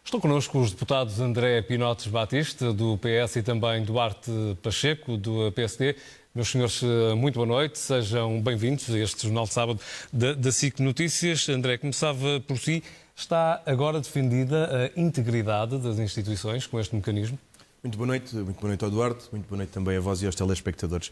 Estão connosco os deputados André Pinotes Batista, do PS, e também Duarte Pacheco, do PSD. Meus senhores, muito boa noite, sejam bem-vindos a este Jornal de Sábado da SIC Notícias. André, começava por si. Está agora defendida a integridade das instituições com este mecanismo? Muito boa noite ao Duarte, muito boa noite também a vós e aos telespectadores.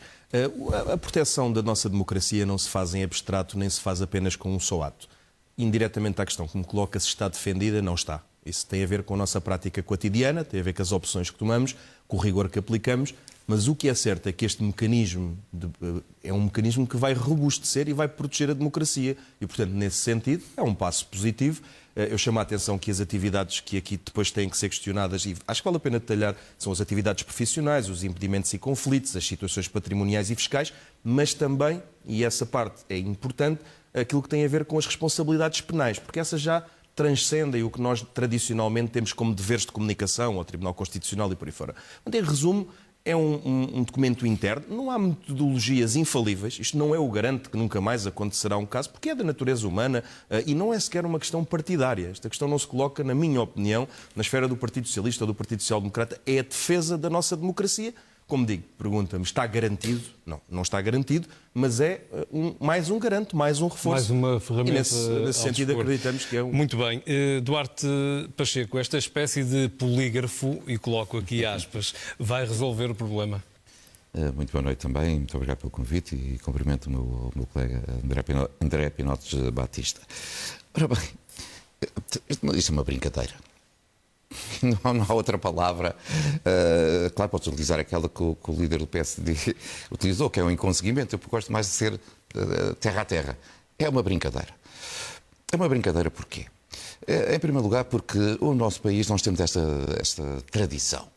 A proteção da nossa democracia não se faz em abstrato, nem se faz apenas com um só ato. Indiretamente à questão que me coloca, se está defendida, não está. Isso tem a ver com a nossa prática cotidiana, tem a ver com as opções que tomamos, com o rigor que aplicamos, mas o que é certo é que este mecanismo é um mecanismo que vai robustecer e vai proteger a democracia. E, portanto, nesse sentido, é um passo positivo. Eu chamo a atenção que as atividades que aqui depois têm que ser questionadas, e acho que vale a pena detalhar, são as atividades profissionais, os impedimentos e conflitos, as situações patrimoniais e fiscais, mas também, e essa parte é importante, aquilo que tem a ver com as responsabilidades penais, porque essas já transcendem o que nós tradicionalmente temos como deveres de comunicação ao Tribunal Constitucional e por aí fora. Em resumo, é um documento interno, não há metodologias infalíveis, isto não é o garante que nunca mais acontecerá um caso, porque é da natureza humana e não é sequer uma questão partidária. Esta questão não se coloca, na minha opinião, na esfera do Partido Socialista ou do Partido Social Democrata, é a defesa da nossa democracia. Como digo, pergunta-me, está garantido? Não, não está garantido, mas é mais um garante, mais um reforço. Mais uma ferramenta. E nesse sentido acreditamos que é Muito bem. Duarte Pacheco, esta espécie de polígrafo, e coloco aqui aspas, vai resolver o problema? Muito boa noite também, muito obrigado pelo convite e cumprimento o meu colega André Pinotes Batista. Ora bem, isto é uma brincadeira. Não há outra palavra. Claro, podes utilizar aquela que o líder do PSD utilizou, que é um inconseguimento. Eu gosto mais de ser terra a terra. É uma brincadeira. É uma brincadeira porquê? Em primeiro lugar, porque o nosso país, nós temos esta tradição.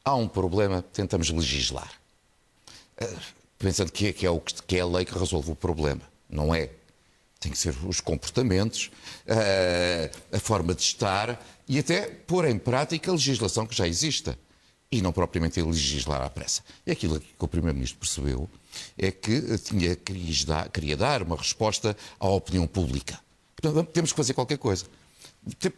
Há um problema, tentamos legislar. Pensando que é a lei que resolve o problema. Não é. Tem que ser os comportamentos, a forma de estar e até pôr em prática a legislação que já exista. E não propriamente legislar à pressa. E aquilo que o Primeiro-Ministro percebeu é que queria dar uma resposta à opinião pública. Portanto, temos que fazer qualquer coisa.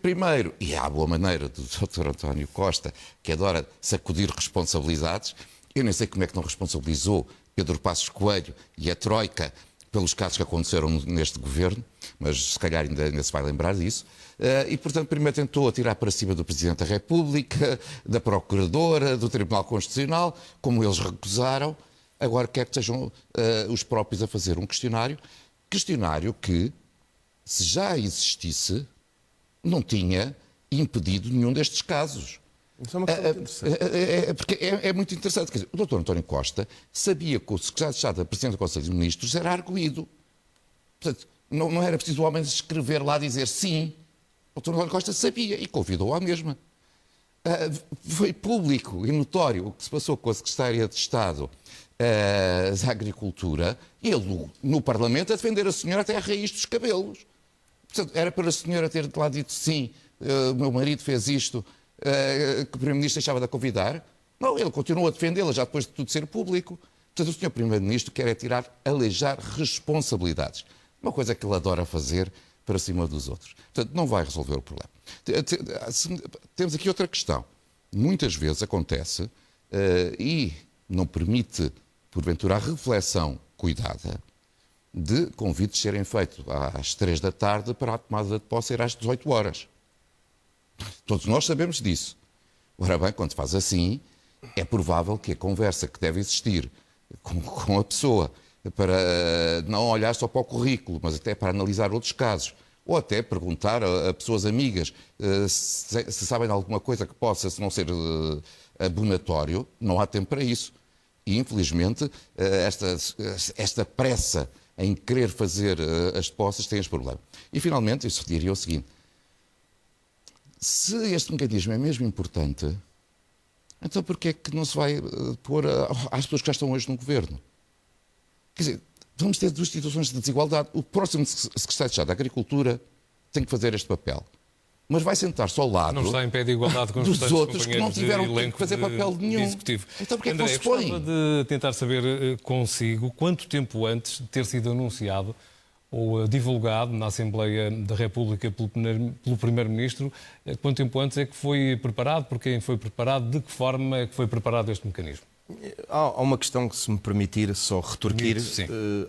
Primeiro, e à boa maneira do Dr. António Costa, que adora sacudir responsabilidades, eu nem sei como é que não responsabilizou Pedro Passos Coelho e a Troika pelos casos que aconteceram neste governo, mas se calhar ainda se vai lembrar disso. E, portanto, primeiro tentou atirar para cima do Presidente da República, da Procuradora, do Tribunal Constitucional, como eles recusaram. Agora quer que sejam os próprios a fazer um questionário que, se já existisse, não tinha impedido nenhum destes casos. Isso é uma questão interessante. Porque é muito interessante. Quer dizer, o Dr. António Costa sabia que o Secretário de Estado da Presidência do Conselho de Ministros era arguido. Portanto, não era preciso o homem escrever lá, dizer sim. O Dr. António Costa sabia e convidou à mesma. Foi público e notório o que se passou com a Secretária de Estado da Agricultura, ele no Parlamento a defender a senhora até à raiz dos cabelos. Portanto, era para a senhora ter lá dito sim, o meu marido fez isto, que o Primeiro-Ministro deixava de a convidar. Não, ele continuou a defendê-la, já depois de tudo ser público. Portanto, o Sr. Primeiro-Ministro quer aleijar responsabilidades. Uma coisa que ele adora fazer para cima dos outros. Portanto, não vai resolver o problema. Temos aqui outra questão. Muitas vezes acontece, e não permite, porventura, a reflexão cuidada, de convites serem feitos às 3 da tarde para a tomada de posse ser às 18 horas. Todos nós sabemos disso. Ora bem, quando faz assim, é provável que a conversa que deve existir com a pessoa, para não olhar só para o currículo, mas até para analisar outros casos, ou até perguntar a pessoas amigas se sabem de alguma coisa que possa, se não ser abonatório, não há tempo para isso. E, infelizmente, esta pressa em querer fazer as posses tem este problema. E, finalmente, eu diria o seguinte: se este mecanismo é mesmo importante, então porquê é que não se vai pôr às pessoas que já estão hoje no governo? Quer dizer, vamos ter duas situações de desigualdade. O próximo Secretário de Estado da Agricultura tem que fazer este papel. Mas vai sentar-se ao lado não está em pé de igualdade com os dos outros que não tiveram que fazer papel nenhum. Executivo. Então porquê é que André, não se põe? gostava de tentar saber consigo quanto tempo antes de ter sido anunciado ou divulgado na Assembleia da República pelo Primeiro-Ministro. Quanto tempo antes é que foi preparado? Por quem foi preparado? De que forma é que foi preparado este mecanismo? Há uma questão que, se me permitir só retorquir,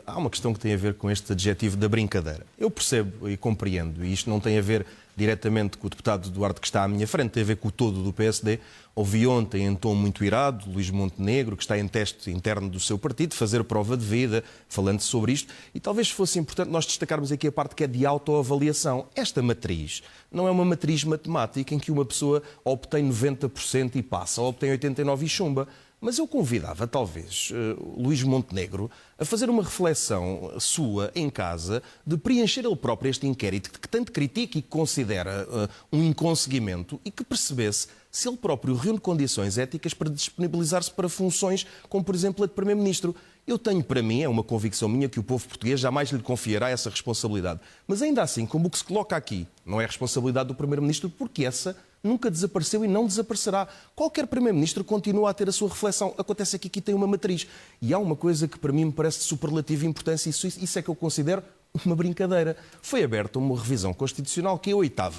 há uma questão que tem a ver com este adjetivo da brincadeira. Eu percebo e compreendo, e isto não tem a ver diretamente com o deputado Duarte que está à minha frente, tem a ver com o todo do PSD. Ouvi ontem, em tom muito irado, Luís Montenegro, que está em teste interno do seu partido, fazer prova de vida, falando sobre isto, e talvez fosse importante nós destacarmos aqui a parte que é de autoavaliação. Esta matriz não é uma matriz matemática em que uma pessoa obtém 90% e passa, ou obtém 89% e chumba. Mas eu convidava, talvez, Luís Montenegro a fazer uma reflexão sua em casa de preencher ele próprio este inquérito que tanto critica e que considera um inconseguimento e que percebesse se ele próprio reúne condições éticas para disponibilizar-se para funções como, por exemplo, a de Primeiro-Ministro. Eu tenho para mim, é uma convicção minha, que o povo português jamais lhe confiará essa responsabilidade. Mas ainda assim, como o que se coloca aqui não é a responsabilidade do Primeiro-Ministro, porque essa nunca desapareceu e não desaparecerá. Qualquer Primeiro-Ministro continua a ter a sua reflexão. Acontece que aqui tem uma matriz. E há uma coisa que para mim me parece de superlativa importância, isso é que eu considero uma brincadeira. Foi aberta uma revisão constitucional que é a 8ª.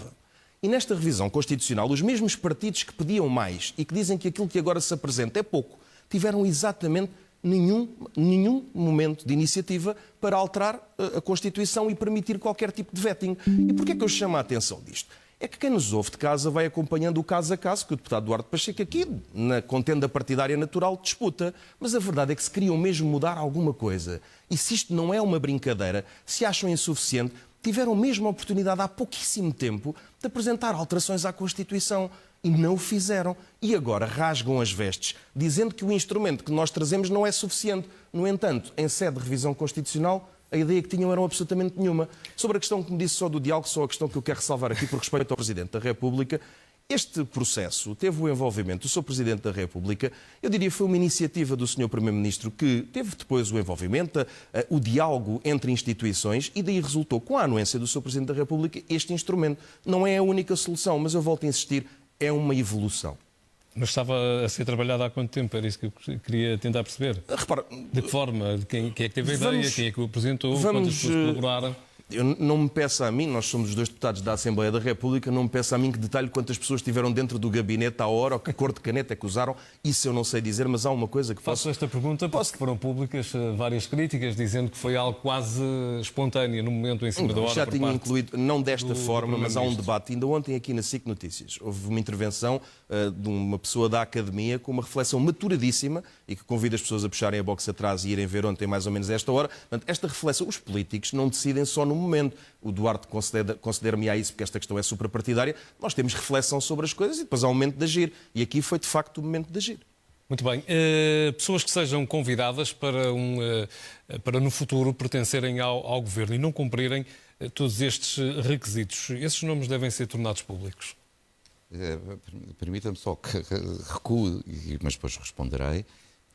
E nesta revisão constitucional, os mesmos partidos que pediam mais e que dizem que aquilo que agora se apresenta é pouco, tiveram exatamente nenhum momento de iniciativa para alterar a Constituição e permitir qualquer tipo de vetting. E porquê é que eu chamo a atenção disto? É que quem nos ouve de casa vai acompanhando o caso a caso que o deputado Duarte Pacheco aqui, na contenda partidária natural, disputa. Mas a verdade é que se queriam mesmo mudar alguma coisa. E se isto não é uma brincadeira, se acham insuficiente, tiveram mesmo a oportunidade há pouquíssimo tempo de apresentar alterações à Constituição. E não o fizeram. E agora rasgam as vestes, dizendo que o instrumento que nós trazemos não é suficiente. No entanto, em sede de revisão constitucional, a ideia que tinham era absolutamente nenhuma. Sobre a questão que me disse só do diálogo, só a questão que eu quero ressalvar aqui por respeito ao Presidente da República, este processo teve o envolvimento do Sr. Presidente da República, eu diria que foi uma iniciativa do Sr. Primeiro-Ministro que teve depois o envolvimento, o diálogo entre instituições e daí resultou, com a anuência do Sr. Presidente da República, este instrumento. Não é a única solução, mas eu volto a insistir, é uma evolução. Mas estava a ser trabalhado há quanto tempo? Era isso que eu queria tentar perceber. Repara, de que forma? Quem é que teve a ideia? Quem é que o apresentou? Quantas pessoas colaboraram? Eu não me peça a mim, nós somos os 2 deputados da Assembleia da República, não me peça a mim que detalhe quantas pessoas estiveram dentro do gabinete à hora ou que cor de caneta é que usaram. Isso eu não sei dizer, mas há uma coisa que Faço esta pergunta porque foram públicas várias críticas dizendo que foi algo quase espontâneo no momento em cima da hora. Já tinha incluído, não desta forma, mas há um debate. Ainda ontem aqui na SIC Notícias houve uma intervenção de uma pessoa da academia com uma reflexão maturadíssima e que convida as pessoas a puxarem a box atrás e irem ver ontem mais ou menos esta hora. Portanto, esta reflexão, os políticos não decidem só no momento. O Duarte considera-me a isso porque esta questão é suprapartidária. Nós temos reflexão sobre as coisas e depois há um momento de agir. E aqui foi de facto o momento de agir. Muito bem. Pessoas que sejam convidadas para no futuro pertencerem ao governo e não cumprirem todos estes requisitos, esses nomes devem ser tornados públicos? Permita-me só que recue, mas depois responderei.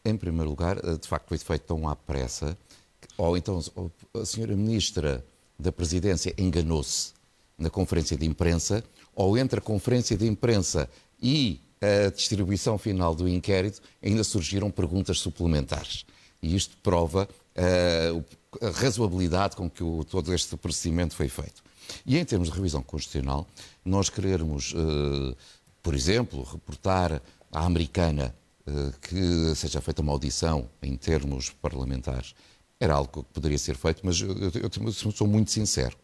Em primeiro lugar, de facto foi feito tão à pressa, ou então a senhora Ministra da Presidência enganou-se na conferência de imprensa, ou entre a conferência de imprensa e a distribuição final do inquérito ainda surgiram perguntas suplementares. E isto prova a razoabilidade com que todo este procedimento foi feito. E em termos de revisão constitucional, nós querermos, por exemplo, reportar à americana que seja feita uma audição em termos parlamentares, era algo que poderia ser feito, mas eu sou muito sincero.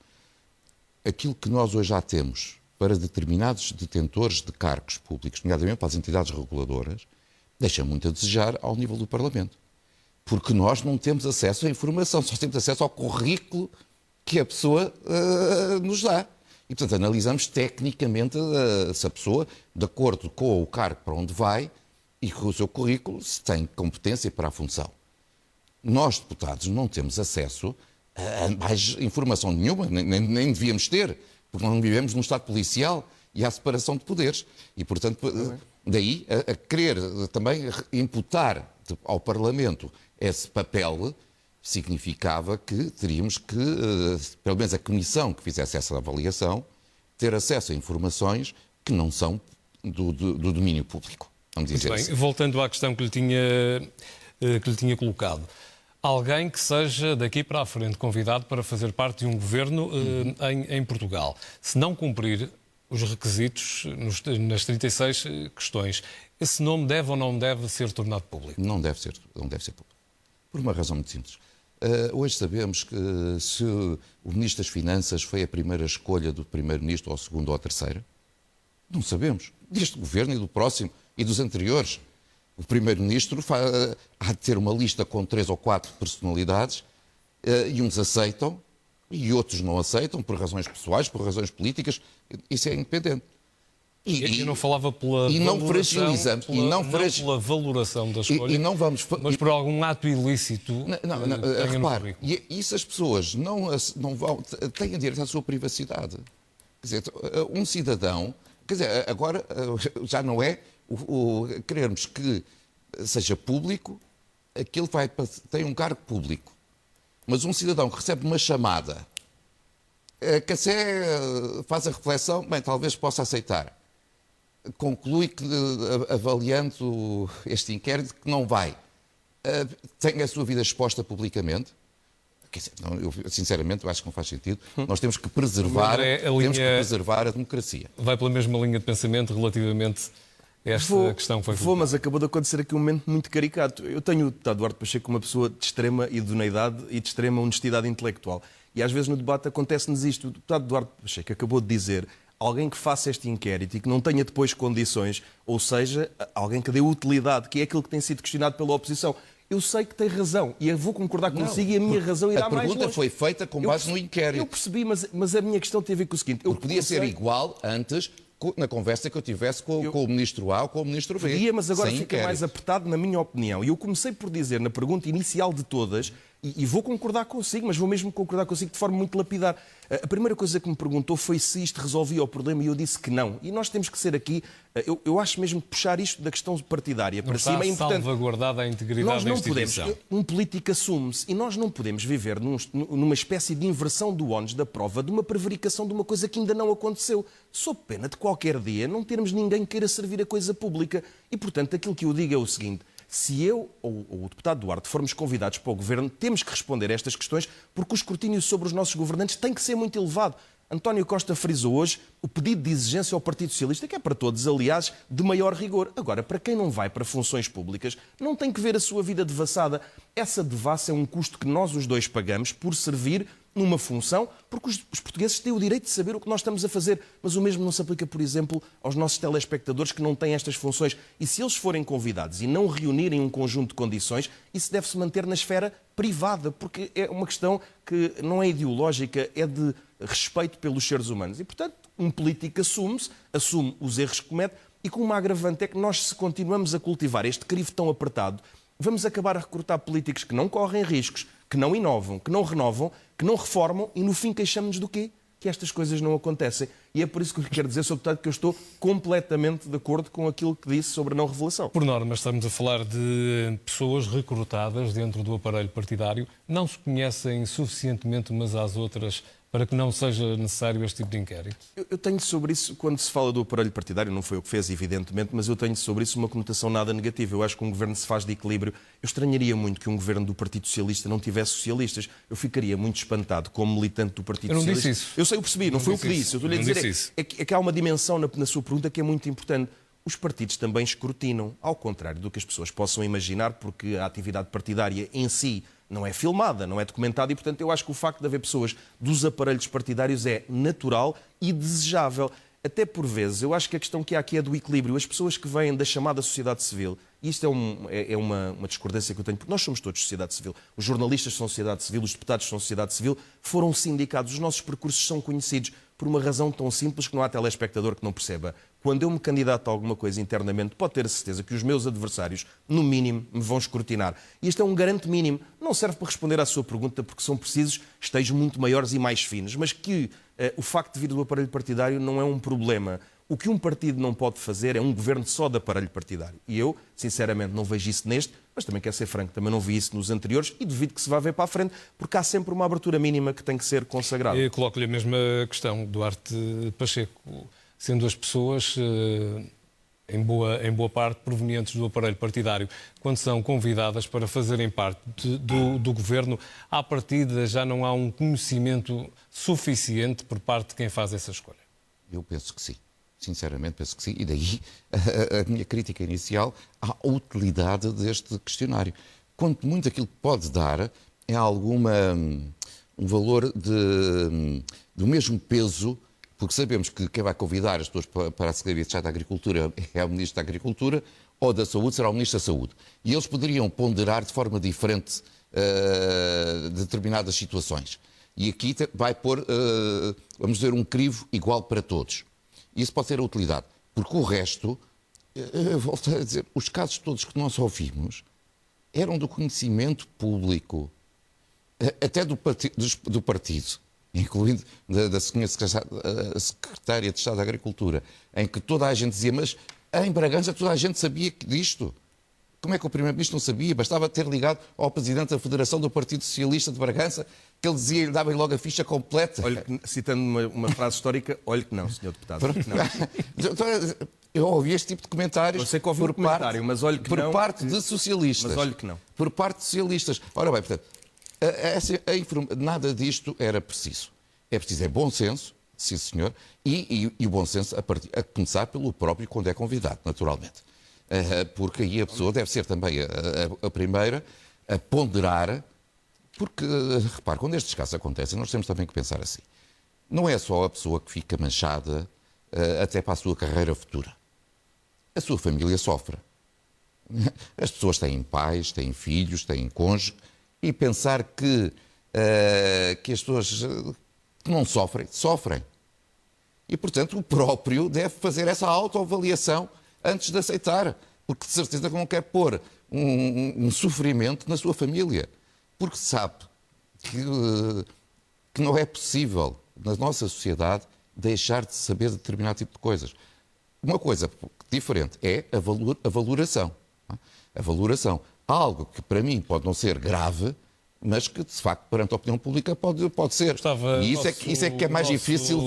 Aquilo que nós hoje já temos para determinados detentores de cargos públicos, nomeadamente para as entidades reguladoras, deixa muito a desejar ao nível do Parlamento. Porque nós não temos acesso à informação, só temos acesso ao currículo que a pessoa nos dá. E, portanto, analisamos tecnicamente se a pessoa, de acordo com o cargo para onde vai e com o seu currículo, se tem competência para a função. Nós, deputados, não temos acesso a mais informação nenhuma, nem devíamos ter, porque não vivemos num Estado policial e há separação de poderes. E, portanto, daí a querer também imputar ao Parlamento esse papel significava que teríamos que, pelo menos a comissão que fizesse essa avaliação, ter acesso a informações que não são do domínio público. Vamos dizer Muito bem. assim. Voltando à questão que lhe tinha colocado. alguém que seja daqui para a frente convidado para fazer parte de um governo em Portugal, se não cumprir os requisitos nas 36 questões, esse nome deve ou não deve ser tornado público? Não deve ser público. Por uma razão muito simples. Hoje sabemos que se o Ministro das Finanças foi a primeira escolha do Primeiro-Ministro, ou a segunda ou a terceira, não sabemos. Deste governo e do próximo e dos anteriores. O Primeiro-Ministro há de ter uma lista com 3 ou 4 personalidades e uns aceitam e outros não aceitam por razões pessoais, por razões políticas. Isso é independente. Eu não falava pela valoração da escolha, mas por algum ato ilícito. Repare, isso as pessoas não vão, têm direito à sua privacidade. Quer dizer, um cidadão, quer dizer, agora já não é querermos que seja público, aquele tem um cargo público. Mas um cidadão que recebe uma chamada, que até faz a reflexão, bem, talvez possa aceitar. Conclui que, avaliando este inquérito, que não vai. Tem a sua vida exposta publicamente. Quer dizer, eu, sinceramente, eu acho que não faz sentido. Nós temos que preservar a democracia. Vai pela mesma linha de pensamento relativamente a esta questão que foi colocada. Mas acabou de acontecer aqui um momento muito caricato. Eu tenho o deputado Duarte Pacheco como uma pessoa de extrema idoneidade e de extrema honestidade intelectual. E às vezes no debate acontece-nos isto. O deputado Duarte Pacheco acabou de dizer alguém que faça este inquérito e que não tenha depois condições, ou seja, alguém que dê utilidade, que é aquilo que tem sido questionado pela oposição. Eu sei que tem razão e eu vou concordar consigo e a minha razão irá mais longe. A pergunta foi feita com base no inquérito. Eu percebi, mas a minha questão tem a ver com o seguinte... Porque podia ser igual antes, na conversa que eu tivesse com o Ministro A ou com o Ministro B. Podia, mas agora fica mais apertado, na minha opinião. E eu comecei por dizer, na pergunta inicial de todas, e vou concordar consigo, mas vou mesmo concordar consigo de forma muito lapidar. A primeira coisa que me perguntou foi se isto resolvia o problema e eu disse que não. E nós temos que ser aqui, eu acho mesmo que puxar isto da questão partidária para cima é importante. Salvaguardada a integridade da instituição. Podemos, um político assume-se e nós não podemos viver numa espécie de inversão do ónus da prova de uma prevaricação de uma coisa que ainda não aconteceu. Sob pena de qualquer dia não termos ninguém que queira servir a coisa pública. E, portanto, aquilo que eu digo é o seguinte... Se eu ou o deputado Duarte formos convidados para o Governo, temos que responder a estas questões porque o escrutínio sobre os nossos governantes tem que ser muito elevado. António Costa frisou hoje o pedido de exigência ao Partido Socialista, que é para todos, aliás, de maior rigor. Agora, para quem não vai para funções públicas, não tem que ver a sua vida devassada. Essa devassa é um custo que nós os dois pagamos por servir numa função, porque os portugueses têm o direito de saber o que nós estamos a fazer. Mas o mesmo não se aplica, por exemplo, aos nossos telespectadores que não têm estas funções. E se eles forem convidados e não reunirem um conjunto de condições, isso deve-se manter na esfera privada, porque é uma questão que não é ideológica, é de respeito pelos seres humanos. E, portanto, um político assume os erros que comete e com uma agravante é que nós, se continuamos a cultivar este crivo tão apertado, vamos acabar a recrutar políticos que não correm riscos, que não inovam, que não renovam, que não reformam e, no fim, queixamos-nos do quê? Que estas coisas não acontecem. E é por isso que eu quero dizer, Sr. Deputado, que eu estou completamente de acordo com aquilo que disse sobre a não revelação. Por norma, estamos a falar de pessoas recrutadas dentro do aparelho partidário, não se conhecem suficientemente umas às outras para que não seja necessário este tipo de inquérito? Eu tenho sobre isso, quando se fala do aparelho partidário, não foi o que fez, evidentemente, mas eu tenho sobre isso uma conotação nada negativa. Eu acho que um governo se faz de equilíbrio. Eu estranharia muito que um governo do Partido Socialista não tivesse socialistas. Eu ficaria muito espantado como militante do Partido Socialista. Eu não disse isso. Eu sei, eu percebi, não foi o que disse. Eu estou-lhe a dizer é que há uma dimensão na sua pergunta que é muito importante. Os partidos também escrutinam, ao contrário do que as pessoas possam imaginar, porque a atividade partidária em si não é filmada, não é documentada e, portanto, eu acho que o facto de haver pessoas dos aparelhos partidários é natural e desejável. Até por vezes, eu acho que a questão que há aqui é do equilíbrio. As pessoas que vêm da chamada sociedade civil, e isto é uma discordância que eu tenho, porque nós somos todos sociedade civil. Os jornalistas são sociedade civil, os deputados são sociedade civil, foram sindicados, os nossos percursos são conhecidos por uma razão tão simples que não há telespectador que não perceba. Quando eu me candidato a alguma coisa internamente, pode ter a certeza que os meus adversários, no mínimo, me vão escrutinar. E este é um garante mínimo. Não serve para responder à sua pergunta, porque são precisos estejos muito maiores e mais finos, mas que o facto de vir do aparelho partidário não é um problema. O que um partido não pode fazer é um governo só de aparelho partidário. E eu, sinceramente, não vejo isso neste, mas também quero ser franco, também não vi isso nos anteriores e duvido que se vá ver para a frente, porque há sempre uma abertura mínima que tem que ser consagrada. Eu coloco-lhe a mesma questão, Duarte Pacheco. Sendo as pessoas em boa parte provenientes do aparelho partidário, quando são convidadas para fazerem parte do governo, à partida já não há um conhecimento suficiente por parte de quem faz essa escolha? Eu penso que sim. Sinceramente, penso que sim. E daí a minha crítica inicial à utilidade deste questionário. Quanto muito aquilo que pode dar é um valor do mesmo peso, porque sabemos que quem vai convidar as pessoas para a Secretaria de Estado da Agricultura é o Ministro da Agricultura, ou da Saúde será o Ministro da Saúde. E eles poderiam ponderar de forma diferente determinadas situações. E aqui vai pôr, vamos dizer, um crivo igual para todos. Isso pode ter a utilidade. Porque o resto, eu volto a dizer, os casos todos que nós ouvimos eram do conhecimento público, até do partido, incluindo da senhora Secretária de Estado da Agricultura, em que toda a gente dizia, mas em Bragança toda a gente sabia disto. Como é que o Primeiro-Ministro não sabia? Bastava ter ligado ao Presidente da Federação do Partido Socialista de Bragança, que ele dizia, lhe dava logo a ficha completa. Olha, citando uma frase histórica, olhe que não, Sr. Deputado. Olhe que não. Eu ouvi este tipo de comentários. Eu sei que ouvi um comentário, mas olhe que por não. Por parte de socialistas. Mas olhe que não. Por parte de socialistas. Ora bem, portanto, nada disto era preciso. É preciso bom senso, sim senhor, e o bom senso a começar pelo próprio quando é convidado, naturalmente. Porque aí a pessoa deve ser também a primeira a ponderar, porque, repare, quando estes casos acontecem, nós temos também que pensar assim. Não é só a pessoa que fica manchada até para a sua carreira futura. A sua família sofre. As pessoas têm pais, têm filhos, têm cônjuge, e pensar que as pessoas que não sofrem, sofrem. E, portanto, o próprio deve fazer essa autoavaliação antes de aceitar, porque de certeza que não quer pôr um sofrimento na sua família, porque sabe que não é possível, na nossa sociedade, deixar de saber determinado tipo de coisas. Uma coisa diferente é a valoração. A valoração. Algo que para mim pode não ser grave, mas que de facto perante a opinião pública pode ser. E isso é que é mais difícil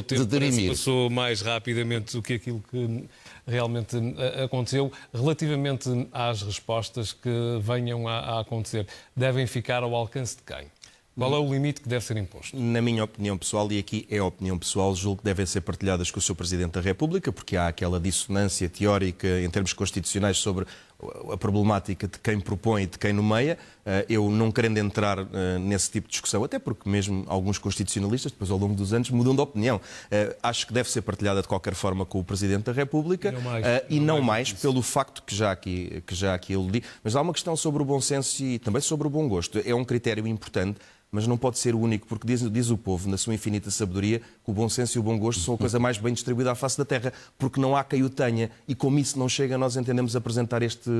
de dirimir. Passou mais rapidamente do que aquilo que realmente aconteceu. Relativamente às respostas que venham a acontecer, devem ficar ao alcance de quem? Qual é o limite que deve ser imposto? Na minha opinião pessoal, e aqui é a opinião pessoal, julgo que devem ser partilhadas com o Sr. Presidente da República, porque há aquela dissonância teórica em termos constitucionais sobre a problemática de quem propõe e de quem nomeia. Eu não querendo entrar nesse tipo de discussão, até porque mesmo alguns constitucionalistas, depois ao longo dos anos, mudam de opinião. Acho que deve ser partilhada de qualquer forma com o Presidente da República e não mais pelo facto que já aqui eu lhe di. Mas há uma questão sobre o bom senso e também sobre o bom gosto. É um critério importante, mas não pode ser o único, porque diz o povo, na sua infinita sabedoria, que o bom senso e o bom gosto são a coisa mais bem distribuída à face da terra, porque não há quem o tenha. E como isso não chega, nós entendemos apresentar este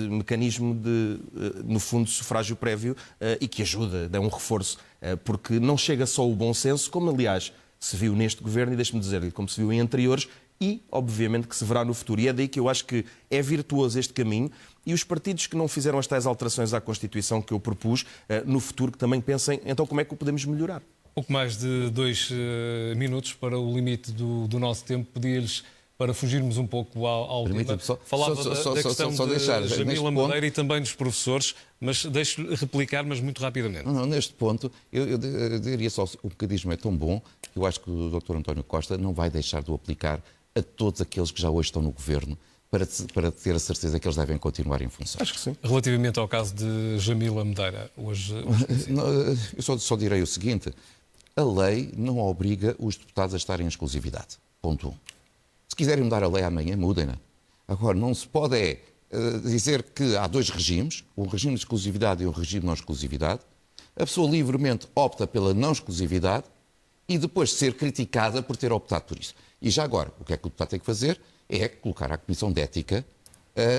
mecanismo de, no fundo, sufrágio prévio e que ajuda, dá um reforço, porque não chega só o bom senso, como aliás se viu neste governo, e deixe-me dizer-lhe, como se viu em anteriores, e, obviamente, que se verá no futuro. E é daí que eu acho que é virtuoso este caminho e os partidos que não fizeram as tais alterações à Constituição que eu propus, no futuro que também pensem, então como é que o podemos melhorar? Pouco mais de 2 minutos para o limite do nosso tempo. Pedia-lhes para fugirmos um pouco ao tema. Falava da questão de Jamila Madeira e também dos professores, mas deixo-lhe replicar, mas muito rapidamente. Não, neste ponto, eu diria só, o mecanismo é tão bom que eu acho que o Dr. António Costa não vai deixar de o aplicar a todos aqueles que já hoje estão no governo, para ter a certeza que eles devem continuar em função. Acho que sim. Relativamente ao caso de Jamila Madeira, hoje eu só direi o seguinte: a lei não obriga os deputados a estarem em exclusividade. Ponto 1. Se quiserem mudar a lei amanhã, mudem-na. Agora, não se pode dizer que há 2 regimes, um regime de exclusividade e um regime de não exclusividade. A pessoa livremente opta pela não exclusividade e depois ser criticada por ter optado por isso. E já agora, o que é que o deputado tem que fazer? É colocar à Comissão de Ética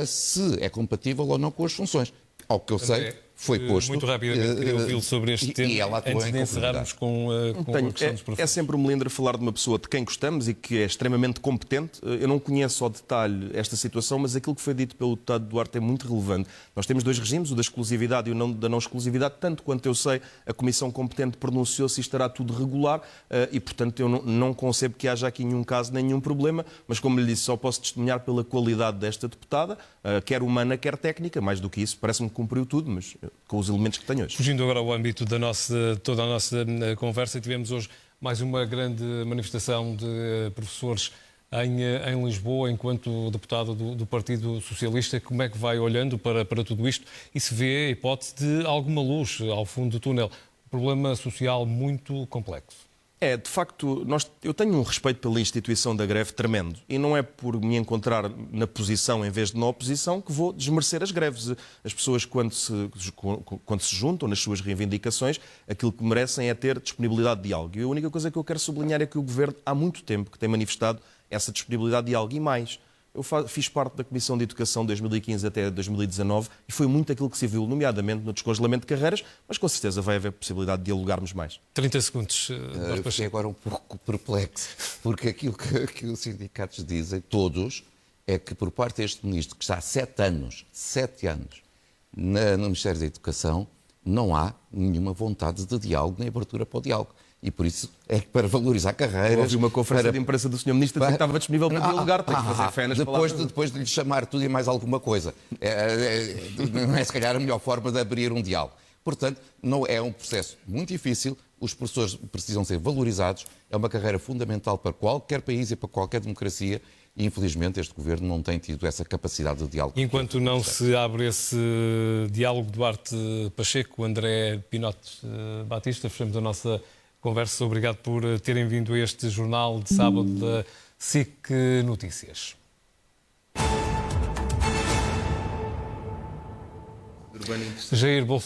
se é compatível ou não com as funções. Ao que eu sei, foi posto. Muito rapidamente, queria ouvi-lo sobre este tema, e ela atuou antes de encerrarmos com a questão dos professores. É sempre um melindre falar de uma pessoa de quem gostamos e que é extremamente competente. Eu não conheço ao detalhe esta situação, mas aquilo que foi dito pelo deputado Duarte é muito relevante. Nós temos dois regimes, o da exclusividade e o da não exclusividade. Tanto quanto eu sei, a Comissão competente pronunciou-se e estará tudo regular e, portanto, eu não concebo que haja aqui nenhum caso, nenhum problema, mas, como lhe disse, só posso testemunhar pela qualidade desta deputada, quer humana, quer técnica. Mais do que isso, parece-me que cumpriu tudo, mas com os elementos que tenho hoje. Fugindo agora ao âmbito da toda a nossa conversa, tivemos hoje mais uma grande manifestação de professores em Lisboa, enquanto deputado do Partido Socialista. Como é que vai olhando para tudo isto e se vê a hipótese de alguma luz ao fundo do túnel? Um problema social muito complexo. De facto, eu tenho um respeito pela instituição da greve tremendo e não é por me encontrar na posição em vez de na oposição que vou desmerecer as greves. As pessoas, quando se juntam nas suas reivindicações, aquilo que merecem é ter disponibilidade de diálogo. E a única coisa que eu quero sublinhar é que o Governo há muito tempo que tem manifestado essa disponibilidade de diálogo e mais. Eu fiz parte da Comissão de Educação de 2015 até 2019 e foi muito aquilo que se viu, nomeadamente no descongelamento de carreiras, mas com certeza vai haver possibilidade de dialogarmos mais. 30 segundos. Eu fiquei agora um pouco perplexo, porque aquilo que os sindicatos dizem, todos, é que por parte deste ministro, que está há 7 anos no Ministério da Educação, não há nenhuma vontade de diálogo nem abertura para o diálogo. E por isso é que para valorizar carreiras... Houve uma conferência de imprensa do Sr. Ministro que estava disponível para dialogar, tem que fazer fé nas palavras. Depois de lhe chamar tudo e mais alguma coisa. Não é se calhar a melhor forma de abrir um diálogo. Portanto, não é um processo muito difícil, os professores precisam ser valorizados, é uma carreira fundamental para qualquer país e para qualquer democracia e, infelizmente, este Governo não tem tido essa capacidade de diálogo. Enquanto não se abre esse diálogo, Duarte Pacheco, André Pinote Batista, fechamos a nossa conversa. Obrigado por terem vindo a este jornal de sábado da SIC Notícias. Jair Bolsonaro.